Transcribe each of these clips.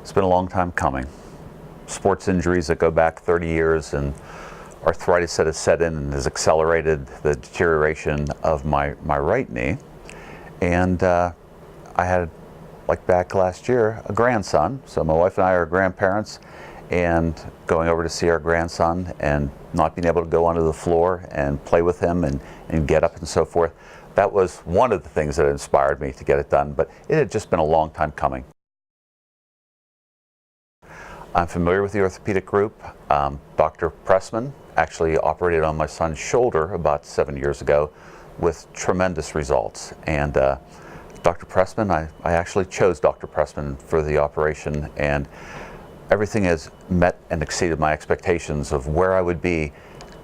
It's been a long time coming. Sports injuries that go back 30 years and arthritis that has set in and has accelerated the deterioration of my right knee. And I had, like back last year, a grandson. So my wife and I are grandparents, and going over to see our grandson and not being able to go onto the floor and play with him and get up and so forth. That was one of the things that inspired me to get it done, but it had just been a long time coming. I'm familiar with the orthopedic group. Dr. Pressman actually operated on my son's shoulder about 7 years ago with tremendous results. And Dr. Pressman, I actually chose Dr. Pressman for the operation, and everything has met and exceeded my expectations of where I would be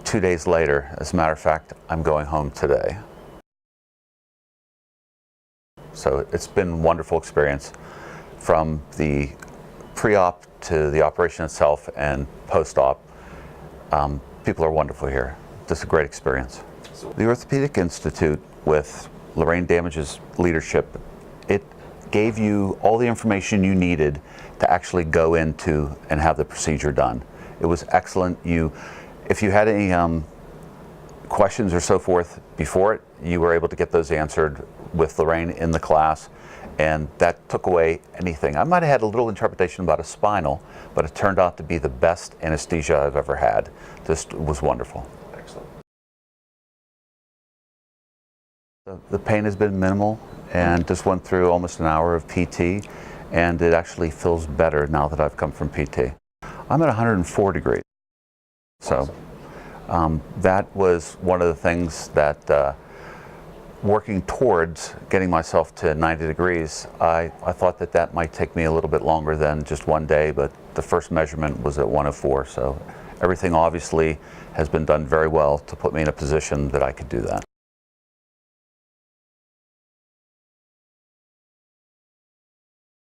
2 days later. As a matter of fact, I'm going home today. So it's been a wonderful experience from the pre-op to the operation itself and post-op. People are wonderful here. Just a great experience. The Orthopedic Institute, with Lorraine Damage's leadership, it gave you all the information you needed to actually go into and have the procedure done. It was excellent. If you had any questions or so forth before it, you were able to get those answered with Lorraine in the class, and that took away anything. I might have had a little interpretation about a spinal, but it turned out to be the best anesthesia I've ever had. This was wonderful. Excellent. The pain has been minimal, and just went through almost an hour of PT, and it actually feels better now that I've come from PT. I'm at 104 degrees. So that was one of the things that working towards getting myself to 90 degrees, I thought that might take me a little bit longer than just one day, but the first measurement was at 104. So everything obviously has been done very well to put me in a position that I could do that.